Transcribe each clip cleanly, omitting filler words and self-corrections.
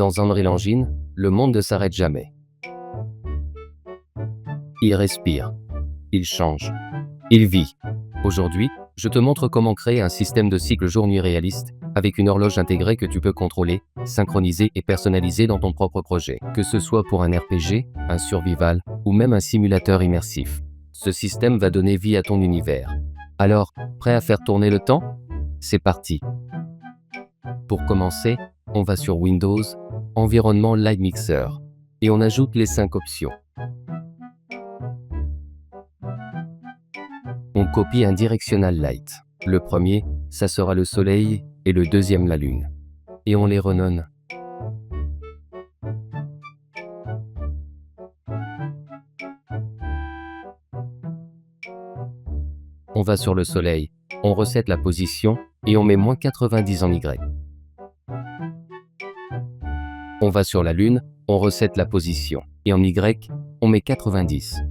Dans Unreal Engine, le monde ne s'arrête jamais. Il respire. Il change. Il vit. Aujourd'hui, je te montre comment créer un système de cycle jour-nuit réaliste, avec une horloge intégrée que tu peux contrôler, synchroniser et personnaliser dans ton propre projet. Que ce soit pour un RPG, un survival, ou même un simulateur immersif. Ce système va donner vie à ton univers. Alors, prêt à faire tourner le temps? C'est parti! Pour commencer, on va sur Windows, Environnement Light Mixer, et on ajoute les 5 options. On copie un directional light. Le premier, ça sera le soleil, et le deuxième la lune. Et on les renomme. On va sur le soleil, on reset la position, et on met -90 en Y. On va sur la lune, on reset la position, et en Y, on met 90.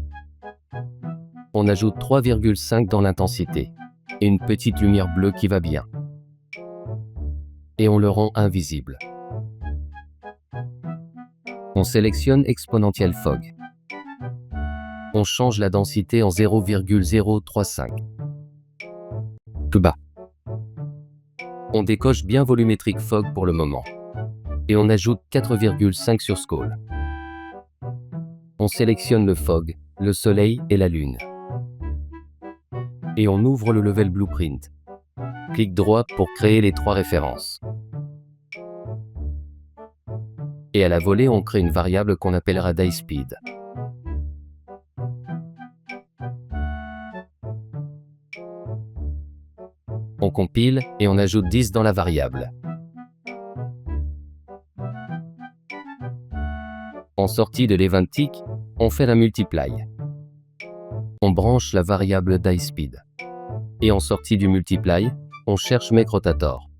On ajoute 3,5 dans l'intensité, et une petite lumière bleue qui va bien. Et on le rend invisible. On sélectionne Exponential Fog. On change la densité en 0,035. Plus bas. On décoche bien Volumetric Fog pour le moment. Et on ajoute 4,5 sur Scale. On sélectionne le fog, le soleil et la lune. Et on ouvre le level blueprint. Clic droit pour créer les 3 références. Et à la volée, on crée une variable qu'on appellera DyeSpeed. On compile et on ajoute 10 dans la variable. En sortie de l'Eventic, on fait la multiply. On branche la variable DyeSpeed. Et en sortie du multiply, on cherche MakeRotator.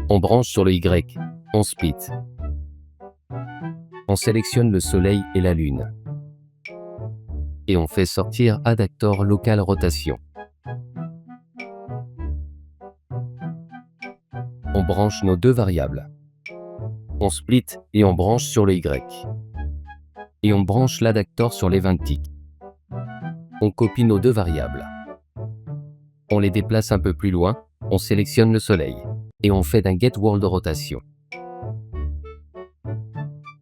On branche sur le Y. On split. On sélectionne le soleil et la lune. Et on fait sortir Adaptor Local Rotation. On branche nos 2 variables. On split et on branche sur le Y. Et on branche l'adaptor sur l'Eventic. On copie nos 2 variables. On les déplace un peu plus loin, on sélectionne le soleil. Et on fait un Get World Rotation.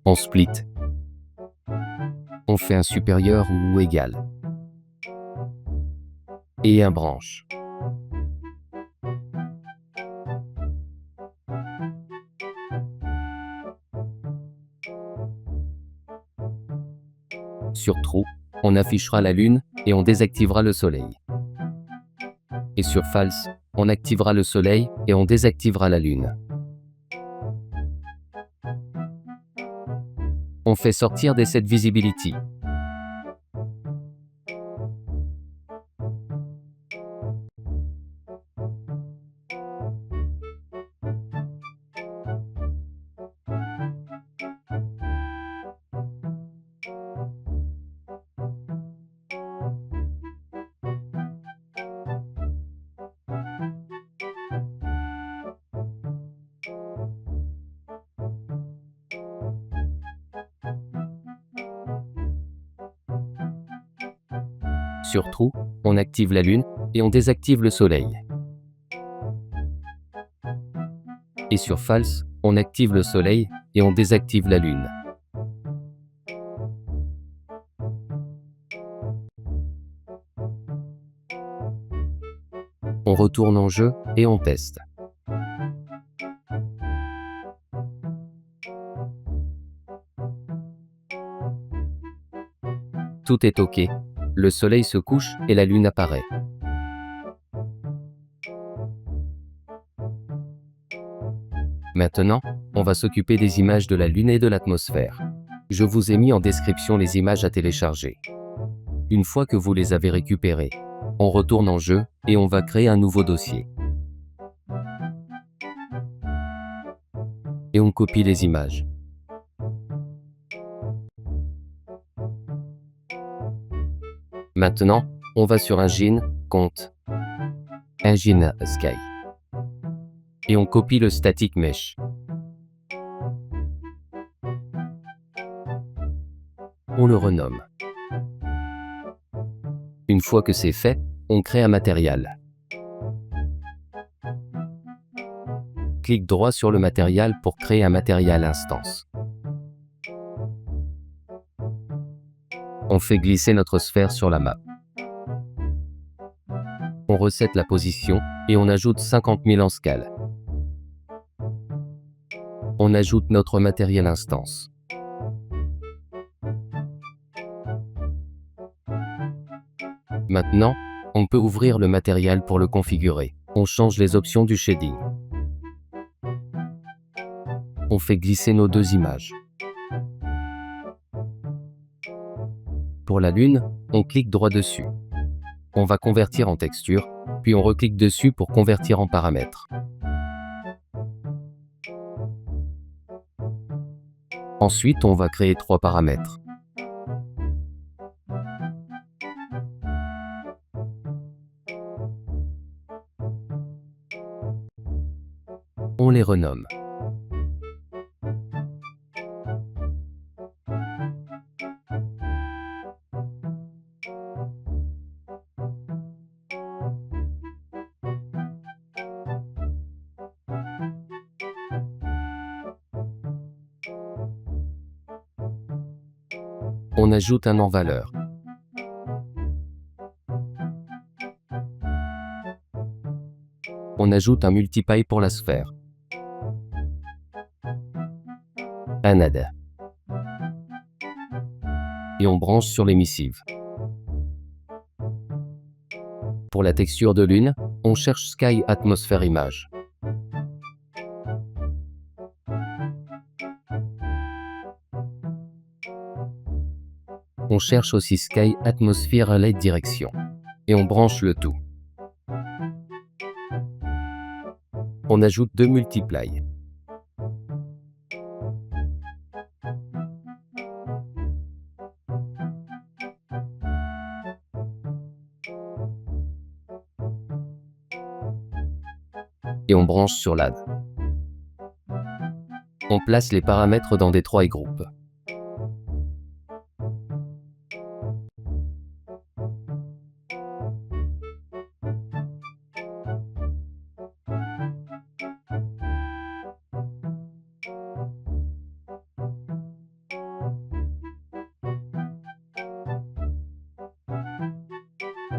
On split. On fait un supérieur ou égal. Et un branche. Sur True, on affichera la lune et on désactivera le soleil. Et sur False, on activera le soleil et on désactivera la lune. On fait sortir des Set Visibility. Sur True, on active la lune et on désactive le soleil. Et sur False, on active le soleil et on désactive la lune. On retourne en jeu et on teste. Tout est OK. Le soleil se couche et la lune apparaît. Maintenant, on va s'occuper des images de la lune et de l'atmosphère. Je vous ai mis en description les images à télécharger. Une fois que vous les avez récupérées, on retourne en jeu et on va créer un nouveau dossier. Et on copie les images. Maintenant, on va sur Engine, Compte. Engine Sky. Et on copie le static mesh. On le renomme. Une fois que c'est fait, on crée un matériel. Clique droit sur le matériel pour créer un matériel instance. On fait glisser notre sphère sur la map. On reset la position et on ajoute 50 000 en scale. On ajoute notre matériel instance. Maintenant, on peut ouvrir le matériel pour le configurer. On change les options du shading. On fait glisser nos deux images. Pour la Lune, on clique droit dessus. On va convertir en texture, puis on reclique dessus pour convertir en paramètres. Ensuite, on va créer 3 paramètres. On les renomme. On ajoute un en-valeur. On ajoute un multiply pour la sphère. Un add. Et on branche sur l'émissive. Pour la texture de Lune, on cherche Sky Atmosphere Image. On cherche aussi Sky Atmosphere Light Direction. Et on branche le tout. On ajoute 2 multiply. Et on branche sur l'add. On place les paramètres dans Détroit et groupes.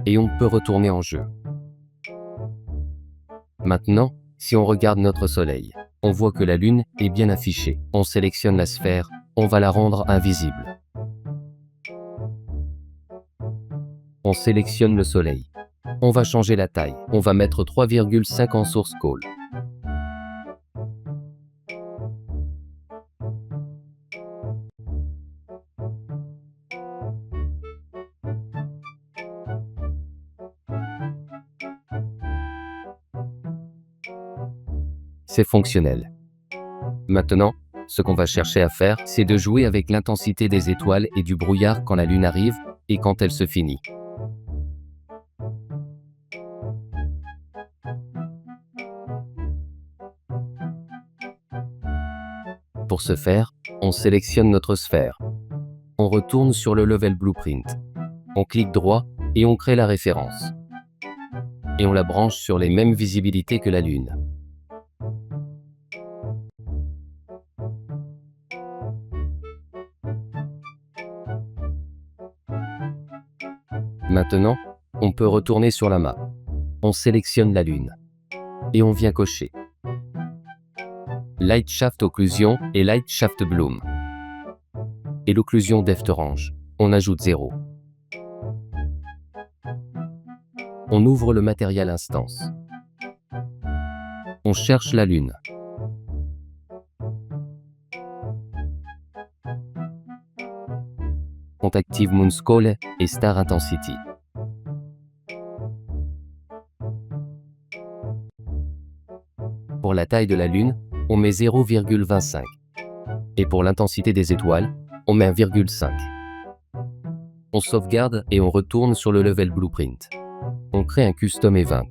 Et on peut retourner en jeu. Maintenant, si on regarde notre Soleil, on voit que la Lune est bien affichée. On sélectionne la sphère, on va la rendre invisible. On sélectionne le Soleil. On va changer la taille. On va mettre 3,5 en source call. C'est fonctionnel. Maintenant, ce qu'on va chercher à faire, c'est de jouer avec l'intensité des étoiles et du brouillard quand la Lune arrive et quand elle se finit. Pour ce faire, on sélectionne notre sphère. On retourne sur le Level Blueprint. On clique droit et on crée la référence. Et on la branche sur les mêmes visibilités que la Lune. Maintenant, on peut retourner sur la map. On sélectionne la Lune. Et on vient cocher Light Shaft Occlusion et Light Shaft Bloom. Et l'occlusion Depth Range, on ajoute 0. On ouvre le matériel instance. On cherche la Lune. On active Moon Scale et Star Intensity. Pour la taille de la Lune, on met 0,25. Et pour l'intensité des étoiles, on met 1,5. On sauvegarde et on retourne sur le Level Blueprint. On crée un Custom Event.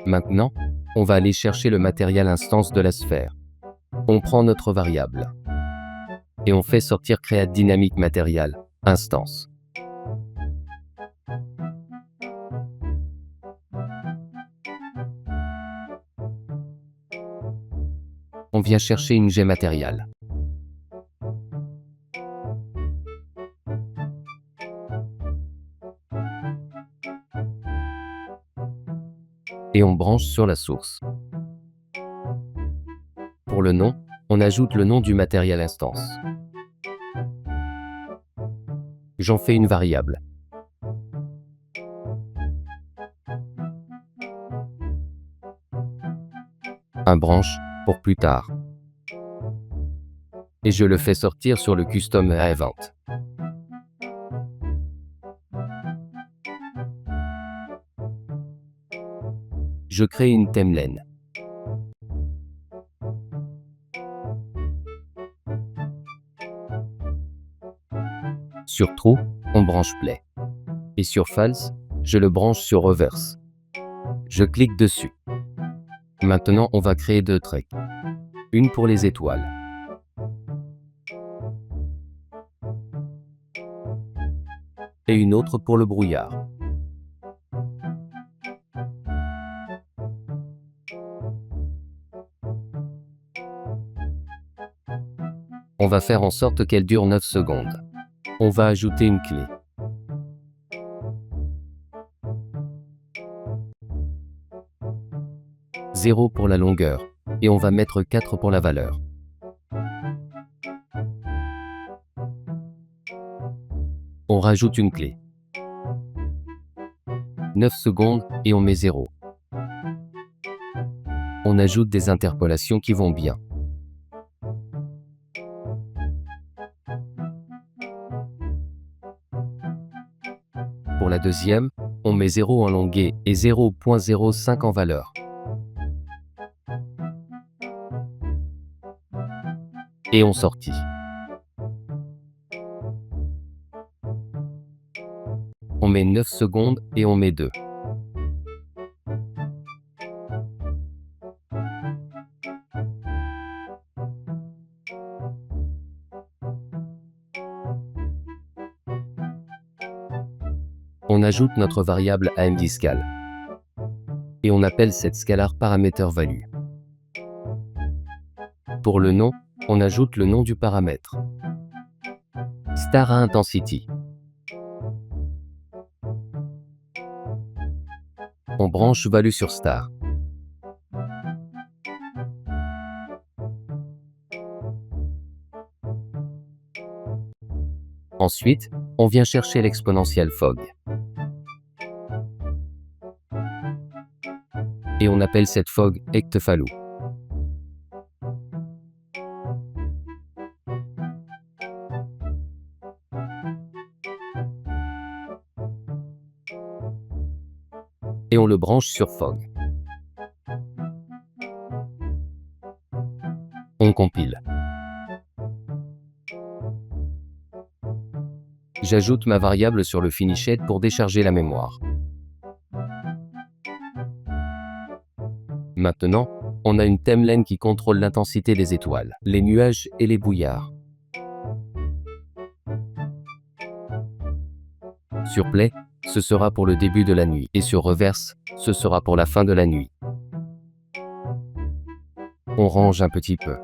Maintenant, on va aller chercher le matériel instance de la sphère. On prend notre variable et on fait sortir create dynamic material instance. On vient chercher une GMaterial. Et on branche sur la source. Pour le nom, on ajoute le nom du matériel instance. J'en fais une variable. Un branche pour plus tard. Et je le fais sortir sur le custom event. Je crée une timeline. Sur true, on branche play. Et sur false, je le branche sur reverse. Je clique dessus. Maintenant, on va créer deux tracks. Une pour les étoiles. Et une autre pour le brouillard. On va faire en sorte qu'elle dure 9 secondes. On va ajouter une clé. Zéro pour la longueur. Et on va mettre 4 pour la valeur. On rajoute une clé. 9 secondes et on met 0. On ajoute des interpolations qui vont bien. Pour la deuxième, on met 0 en longueur et 0.05 en valeur. Et on sortit. On met 9 secondes et on met 2. On ajoute notre variable AMDScal. Et on appelle cette scalar parameter value. Pour le nom, on ajoute le nom du paramètre. Star à intensity. On branche value sur star. Ensuite, on vient chercher l'exponentielle fog. Et on appelle cette fog ectefalou. Et on le branche sur fog. On compile. J'ajoute ma variable sur le finished pour décharger la mémoire. Maintenant, on a une timeline qui contrôle l'intensité des étoiles, les nuages et les brouillards. Sur play, ce sera pour le début de la nuit, et sur reverse, ce sera pour la fin de la nuit. On range un petit peu.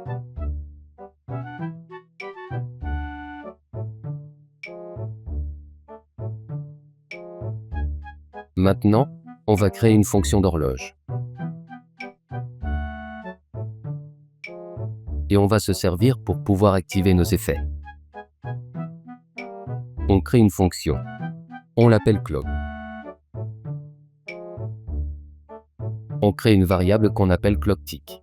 Maintenant, on va créer une fonction d'horloge. Et on va se servir pour pouvoir activer nos effets. On crée une fonction. On l'appelle clock. On crée une variable qu'on appelle clockTick.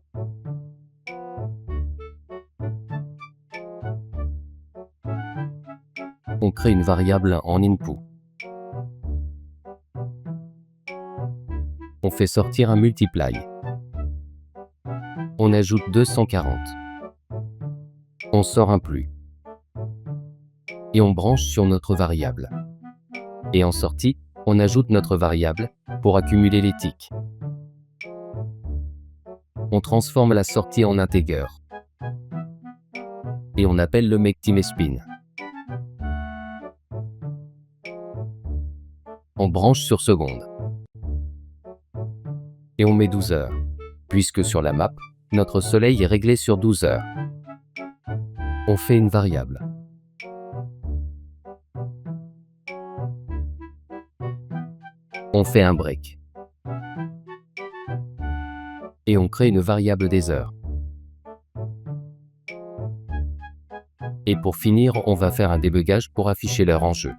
On crée une variable en input. On fait sortir un multiply. On ajoute 240. On sort un plus. Et on branche sur notre variable. Et en sortie, on ajoute notre variable pour accumuler les ticks. On transforme la sortie en integer. Et on appelle le MakeTime-Spin. On branche sur seconde. Et on met 12 heures. Puisque sur la map, notre soleil est réglé sur 12 heures. On fait une variable. On fait un break. Et on crée une variable des heures. Et pour finir, on va faire un débugage pour afficher l'heure en jeu.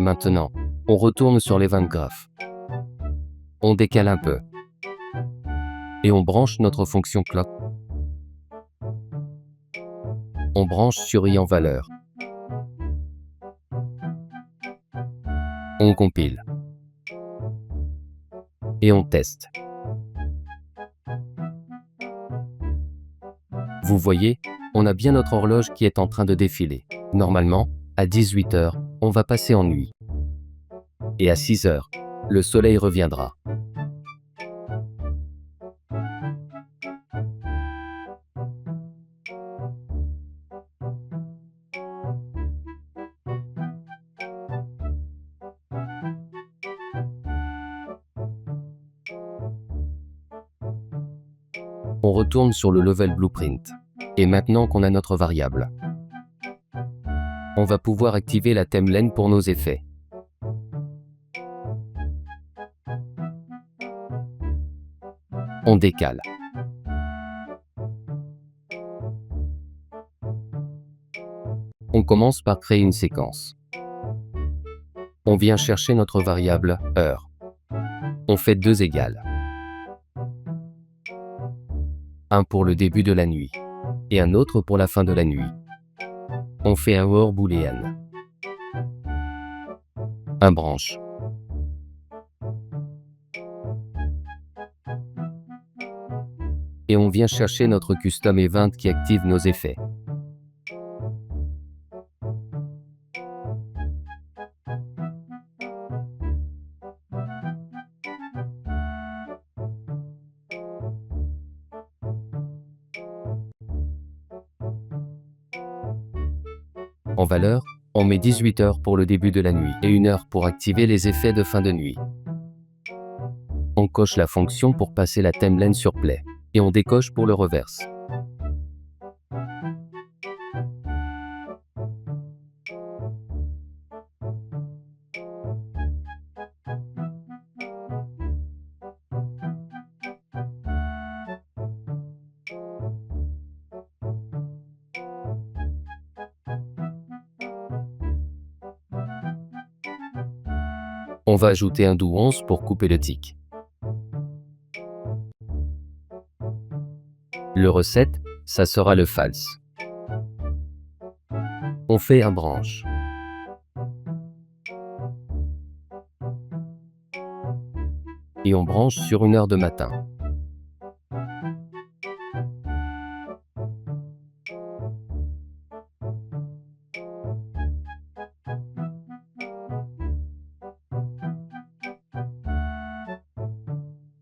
Maintenant, on retourne sur l'event graph. On décale un peu. Et on branche notre fonction clock. On branche sur i en valeur. On compile. Et on teste. Vous voyez, on a bien notre horloge qui est en train de défiler. Normalement, à 18 heures, on va passer en nuit. Et à 6 heures, le soleil reviendra. On retourne sur le level blueprint. Et maintenant qu'on a notre variable, on va pouvoir activer la timeline pour nos effets. On décale. On commence par créer une séquence. On vient chercher notre variable heure. On fait 2 égales. Un pour le début de la nuit et un autre pour la fin de la nuit. On fait un or booléen. Un branche. Et on vient chercher notre custom event qui active nos effets. En valeur, on met 18 heures pour le début de la nuit et 1 heure pour activer les effets de fin de nuit. On coche la fonction pour passer la timeline sur play et on décoche pour le reverse. On va ajouter un do 11 pour couper le tic. Le reset, ça sera le false. On fait un branche. Et on branche sur 1 heure de matin.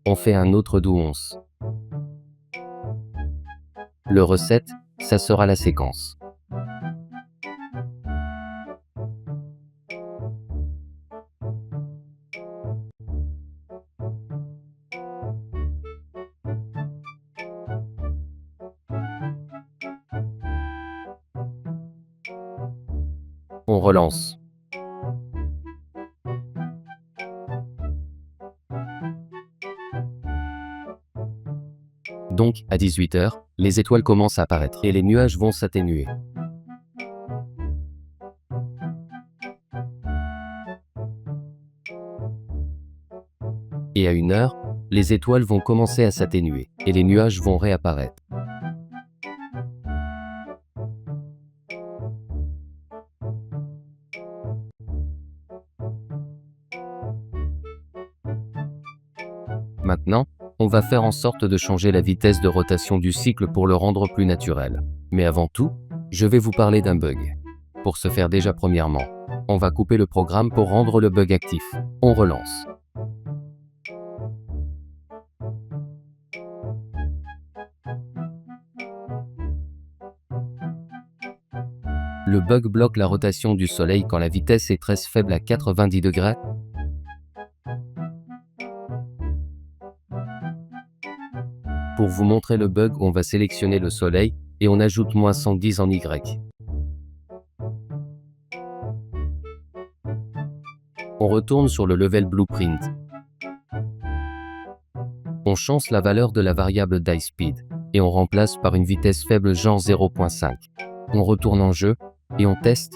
On fait un autre do 11. Le reset, ça sera la séquence. On relance. Donc, à 18 heures, les étoiles commencent à apparaître et les nuages vont s'atténuer. Et à 1 heure, les étoiles vont commencer à s'atténuer et les nuages vont réapparaître. Maintenant, on va faire en sorte de changer la vitesse de rotation du cycle pour le rendre plus naturel. Mais avant tout, je vais vous parler d'un bug. Pour ce faire déjà premièrement, on va couper le programme pour rendre le bug actif. On relance. Le bug bloque la rotation du Soleil quand la vitesse est très faible à 90 degrés. Pour vous montrer le bug, on va sélectionner le Soleil et on ajoute moins 110 en Y. On retourne sur le level blueprint. On change la valeur de la variable DieSpeed et on remplace par une vitesse faible genre 0.5. On retourne en jeu et on teste.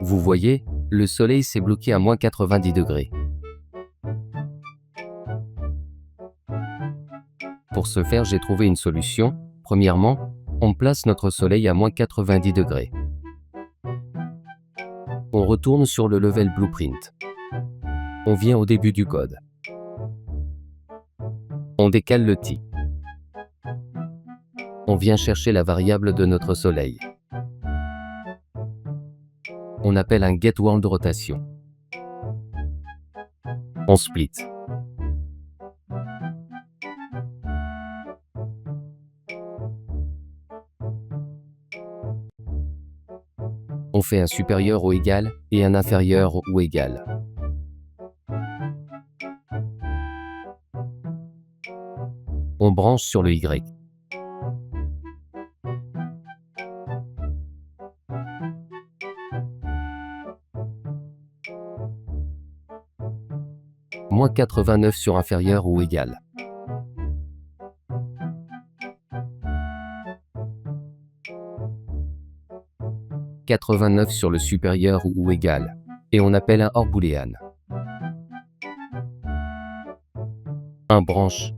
Vous voyez, le Soleil s'est bloqué à moins 90 degrés. Pour ce faire, j'ai trouvé une solution. Premièrement, on place notre Soleil à moins 90 degrés. On retourne sur le level blueprint. On vient au début du code. On décale le T. On vient chercher la variable de notre Soleil. On appelle un getWorldRotation. On split. On fait un supérieur ou égal et un inférieur ou égal. On branche sur le Y. Moins 89 sur inférieur ou égal. « 89 sur le supérieur ou égal. Et on appelle un OR booléen. Un branche.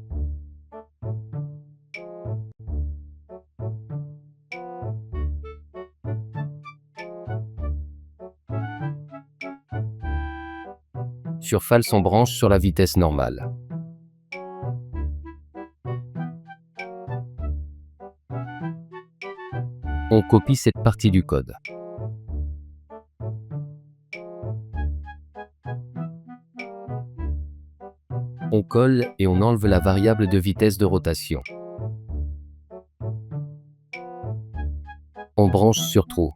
Sur false, on branche sur la vitesse normale. On copie cette partie du code. On colle et on enlève la variable de vitesse de rotation. On branche sur True.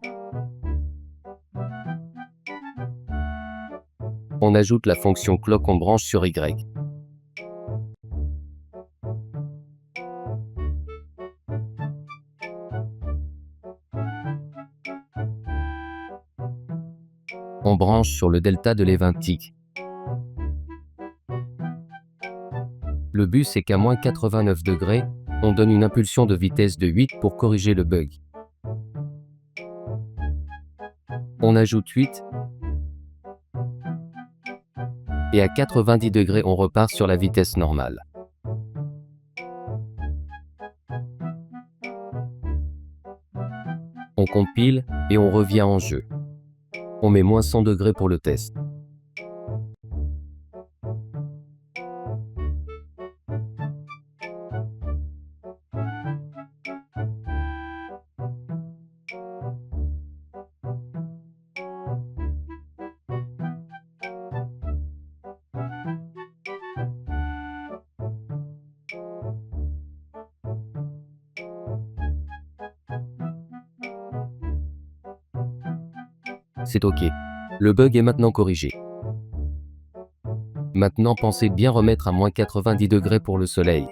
On ajoute la fonction clock, on branche sur Y. On branche sur le delta de l'éventique. Le but, c'est qu'à moins 89 degrés, on donne une impulsion de vitesse de 8 pour corriger le bug. On ajoute 8. Et à 90 degrés, on repart sur la vitesse normale. On compile et on revient en jeu. On met moins 100 degrés pour le test. C'est OK. Le bug est maintenant corrigé. Maintenant, pensez bien remettre à moins 90 degrés pour le Soleil.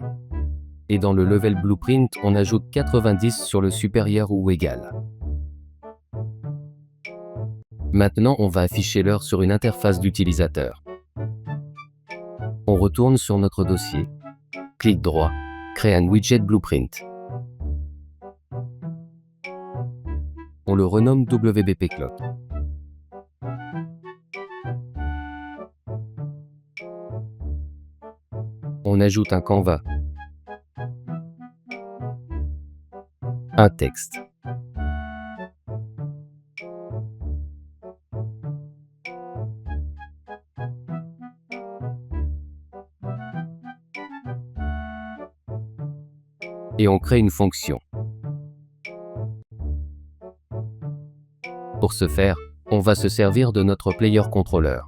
Et dans le level blueprint, on ajoute 90 sur le supérieur ou égal. Maintenant, on va afficher l'heure sur une interface d'utilisateur. On retourne sur notre dossier. Clic droit, créer un widget blueprint. On le renomme WBP Clock. On ajoute un canevas, un texte, et on crée une fonction. Pour ce faire, on va se servir de notre player controller.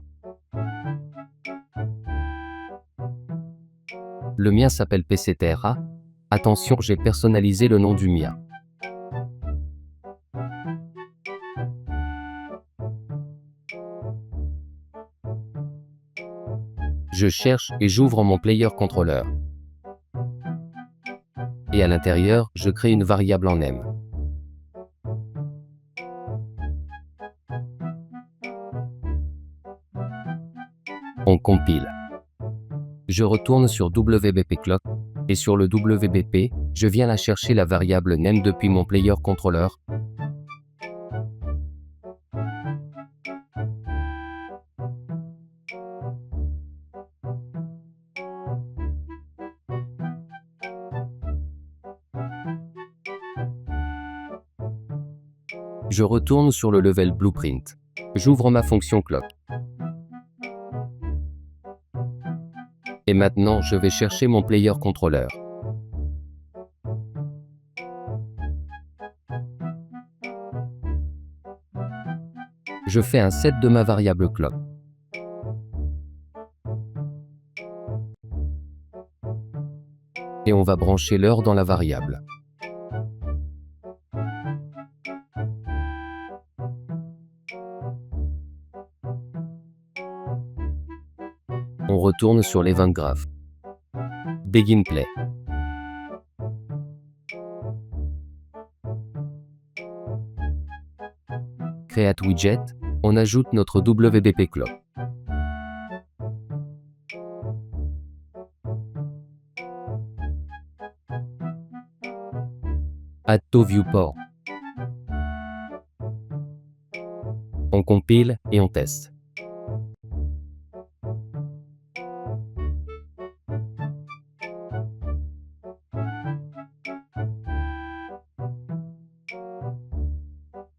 Le mien s'appelle PCTRA. Attention, j'ai personnalisé le nom du mien. Je cherche et j'ouvre mon player controller. Et à l'intérieur, je crée une variable en M. On compile. Je retourne sur WBP Clock, et sur le WBP, je viens la chercher la variable name depuis mon player controller. Je retourne sur le level Blueprint. J'ouvre ma fonction Clock. Et maintenant, je vais chercher mon player controller. Je fais un set de ma variable Clock. Et on va brancher l'heure dans la variable. On retourne sur l'Event Graph. Begin Play. Create Widget, on ajoute notre WBP Clock. Add to Viewport. On compile et on teste.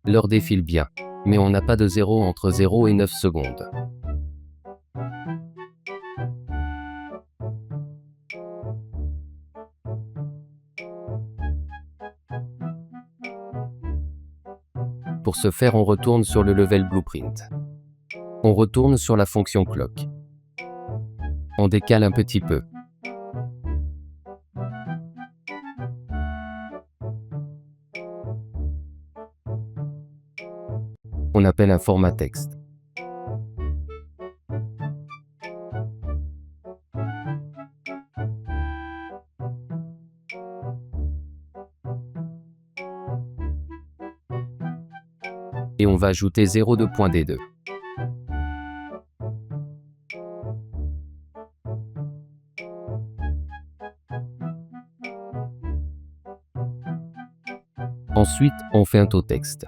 L'heure défile bien, mais on n'a pas de 0 entre 0 et 9 secondes. Pour ce faire, on retourne sur le level Blueprint. On retourne sur la fonction Clock. On décale un petit peu. On appelle un format texte. Et on va ajouter 0.2.D2. Ensuite, on fait un taux texte.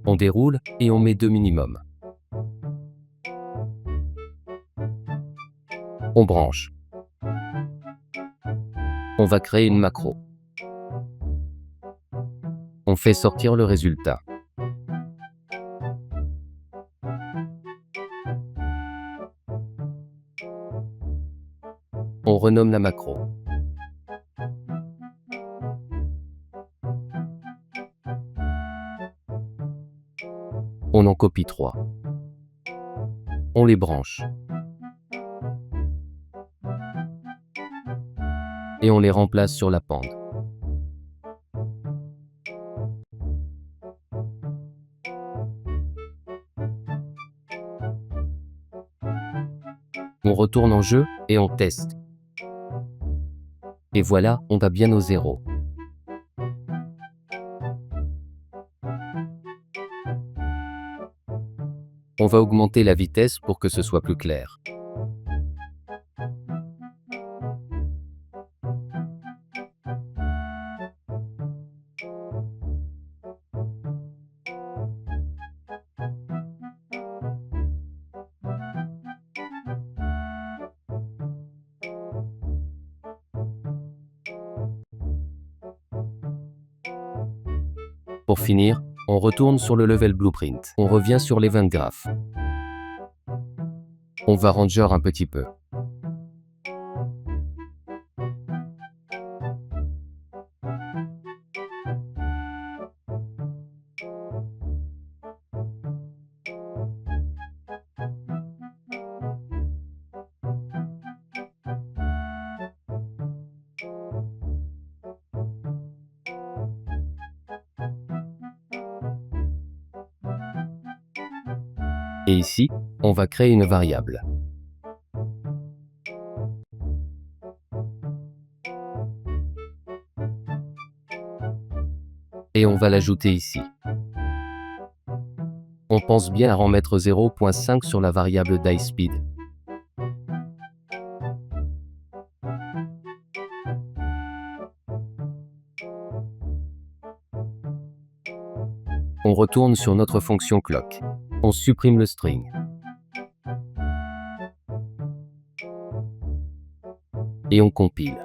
On déroule et on met 2 minimum. On branche. On va créer une macro. On fait sortir le résultat. On renomme la macro. On en copie 3. On les branche. Et on les remplace sur la pende. On retourne en jeu et on teste. Et voilà, on a bien nos zéros. On va augmenter la vitesse pour que ce soit plus clair. Pour finir, on retourne sur le level blueprint. On revient sur l'event graph. On va ranger un petit peu. Et ici, on va créer une variable. Et on va l'ajouter ici. On pense bien à en mettre 0.5 sur la variable DieSpeed. On retourne sur notre fonction clock. On supprime le string. Et on compile.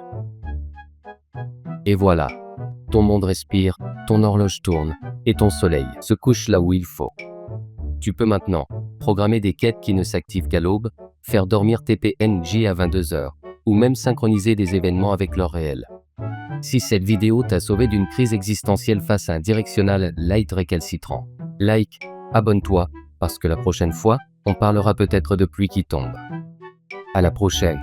Et voilà. Ton monde respire, ton horloge tourne, et ton soleil se couche là où il faut. Tu peux maintenant programmer des quêtes qui ne s'activent qu'à l'aube, faire dormir tes PNJ à 22 h, ou même synchroniser des événements avec l'heure réelle. Si cette vidéo t'a sauvé d'une crise existentielle face à un directional light récalcitrant, like, abonne-toi, parce que la prochaine fois, on parlera peut-être de pluie qui tombe. À la prochaine.